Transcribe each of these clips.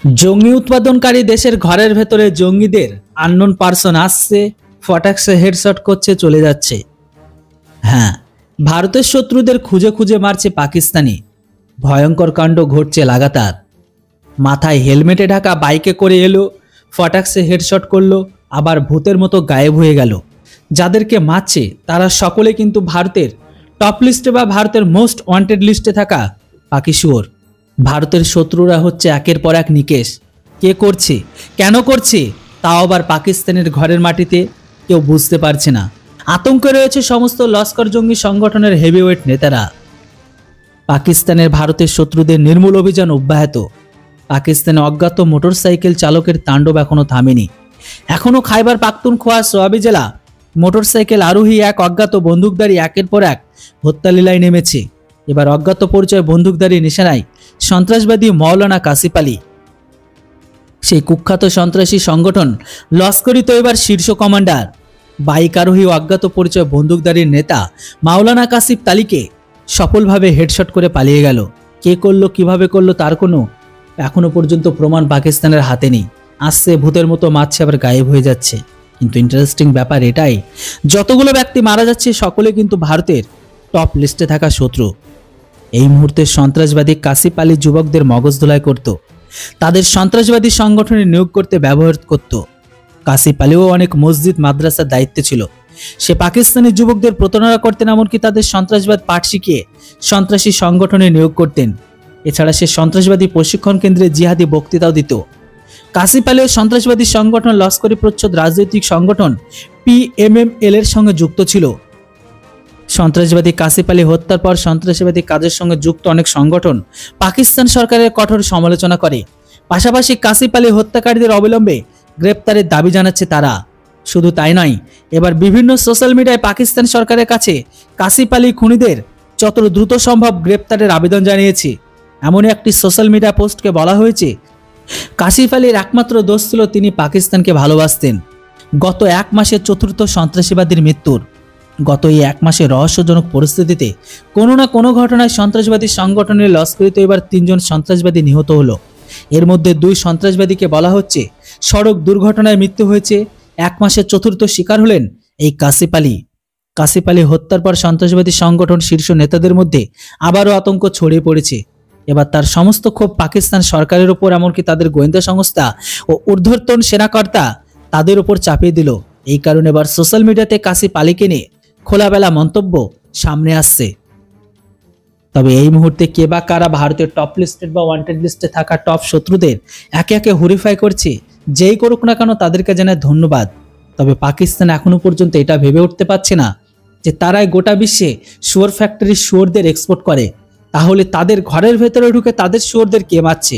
জঙ্গি উৎপাদনকারী দেশের ঘরের ভেতরে জঙ্গিদের আননোন পারসন আসছে, ফটাকসে হেডশট করছে, চলে যাচ্ছে। হ্যাঁ, ভারতের শত্রুদের খুঁজে খুঁজে মারছে পাকিস্তানি। ভয়ঙ্কর কাণ্ড ঘটছে লাগাতার। মাথায় হেলমেটে ঢাকা বাইকে করে এলো, ফটাকসে হেডশট করলো, আবার ভূতের মতো গায়েব হয়ে গেল। যাদেরকে মারছে তারা সকলে কিন্তু ভারতের টপ লিস্টে বা ভারতের মোস্ট ওয়ান্টেড লিস্টে থাকা পাকিশুয়োর। ভারতের শত্রুরা হচ্ছে একের পর এক নিকেশ। কে করছে, কেন করছে, তাও আবার পাকিস্তানের ঘরের মাটিতে কেউ বুঝতে পারছে না। আতঙ্কে রয়েছে সমস্ত লস্কর জঙ্গি সংগঠনের হেভিওয়েট নেতারা। পাকিস্তানের ভারতের শত্রুদের নির্মূল অভিযান অব্যাহত। পাকিস্তানে অজ্ঞাত মোটরসাইকেল চালকের তাণ্ডব এখনো থামেনি। এখনো খাইবার পাখতুনখোয়া সোয়াবি জেলা মোটরসাইকেল আরোহী এক অজ্ঞাত বন্দুকধারী একের পর এক হত্যালীলায় নেমেছে। এবার অজ্ঞাত পরিচয় বন্দুকধারী নিশানায় সন্ত্রাসবাদী মৌলানা কাসিফ আলী। সেই কুখ্যাত সন্ত্রাসী সংগঠন লস্করি তৈবার শীর্ষ কমান্ডার বাইক আরোহী অজ্ঞাত পরিচয় বন্দুকধারীর নেতা মাওলানা কাসিফ আলীকে সফলভাবে হেডশট করে পালিয়ে গেল। কে করলো, কিভাবে করলো, তার কোনো এখনো পর্যন্ত প্রমাণ পাকিস্তানের হাতে নেই। আসছে, ভূতের মতো মারছে, আবার গায়েব হয়ে যাচ্ছে। কিন্তু ইন্টারেস্টিং ব্যাপার এটাই, যতগুলো ব্যক্তি মারা যাচ্ছে সকলে কিন্তু ভারতের টপ লিস্টে থাকা শত্রু। এই মুহূর্তে সন্ত্রাসবাদী কাসিফ আলী যুবকদের মগজ ধোলাই করত, তাদের সন্ত্রাসবাদী সংগঠনে নিয়োগ করতে ব্যবহার করত। কাসিফ আলীও অনেক মসজিদ মাদ্রাসার দায়িত্বে ছিল। সে পাকিস্তানি যুবকদের প্রতারণা করতেন, এমনকি তাদের সন্ত্রাসবাদ পাঠ শিখিয়ে সন্ত্রাসী সংগঠনে নিয়োগ করতেন। এছাড়া সে সন্ত্রাসবাদী প্রশিক্ষণ কেন্দ্রে জিহাদি বক্তৃতাও দিত। কাসিফ আলীও সন্ত্রাসবাদী সংগঠন লস্করি প্রচ্ছদ রাজনৈতিক সংগঠন PMML এর সঙ্গে যুক্ত ছিল। সন্ত্রাসবাদী কাসিফ আলী হত্যার পর সন্ত্রাসবাদী কাজের সঙ্গে যুক্ত অনেক সংগঠন পাকিস্তান সরকারের কঠোর সমালোচনা করে। পাশাপাশি কাসিফ আলী হত্যাকারীদের অবিলম্বে গ্রেপ্তারের দাবি জানাচ্ছে তারা। শুধু তাই নয়, এবার বিভিন্ন সোশ্যাল মিডিয়ায় পাকিস্তান সরকারের কাছে কাসিফ আলী খুনিদের যত দ্রুত সম্ভব গ্রেপ্তারের আবেদন জানিয়েছে। এমনই একটি সোশ্যাল মিডিয়া পোস্টকে বলা হয়েছে, কাসিফ আলীর একমাত্র দোষ ছিল তিনি পাকিস্তানকে ভালোবাসতেন। গত এক মাসে চতুর্থ সন্ত্রাসবাদীর মৃত্যুর। গত এই এক মাসে রহস্যজনক পরিস্থিতিতে কোনো না কোনো ঘটনায় সন্ত্রাসবাদী সংগঠনের লস্করিতে এবার 3 জন সন্ত্রাসবাদী নিহত হলো। এর মধ্যে 2 সন্ত্রাসবাদীকে বলা হচ্ছে সড়ক দুর্ঘটনায় মৃত্যু হয়েছে। এক মাসের চতুর্থ শিকার হলেন এই কাসিফ আলী। কাসিফ আলী হত্যার পর সন্ত্রাসবাদী সংগঠন শীর্ষ নেতাদের মধ্যে আবারও আতঙ্ক ছড়িয়ে পড়েছে। এবার তার সমস্ত ক্ষোভ পাকিস্তান সরকারের ওপর, এমনকি তাদের গোয়েন্দা সংস্থা ও ঊর্ধ্বতন সেনাকর্তা তাদের ওপর চাপিয়ে দিল। এই কারণে এবার সোশ্যাল মিডিয়াতে কাসিফ আলীকে নিয়ে খোলাবেলা মন্তব্য সামনে আসছে। তবে এই মুহূর্তে কে বা কারা ভারতের টপ লিস্টেড বা ওয়ান্টেড লিস্টে থাকা টপ শত্রুদের একে একে হরিফাই করছে, যেই করুক না কেন তাদেরকে জানায় ধন্যবাদ। তবে পাকিস্তান এখনো পর্যন্ত এটা ভেবে উঠতে পারছে না যে তারাই গোটা বিশ্বে শুয়োর ফ্যাক্টরির শুয়োরদের এক্সপোর্ট করে, তাহলে তাদের ঘরের ভেতরে ঢুকে তাদের শুয়োরদের কে মারছে।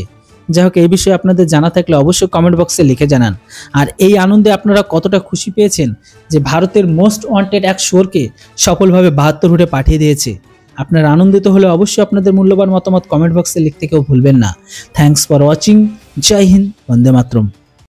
যাই হোক, এই বিষয়ে আপনাদের জানা থাকলে অবশ্যই কমেন্ট বক্সে লিখে জানান। আর এই আনন্দে আপনারা কতটা খুশি পেয়েছেন যে ভারতের মোস্ট ওয়ান্টেড এক শুয়োরকে সফলভাবে 72 রুটে পাঠিয়ে দিয়েছে। আপনারা আনন্দিত হলে অবশ্যই আপনাদের মূল্যবান মতামত কমেন্ট বক্সে লিখতে কেউ ভুলবেন না। Thanks for watching. জয় হিন্দ, বন্দে মাতরম।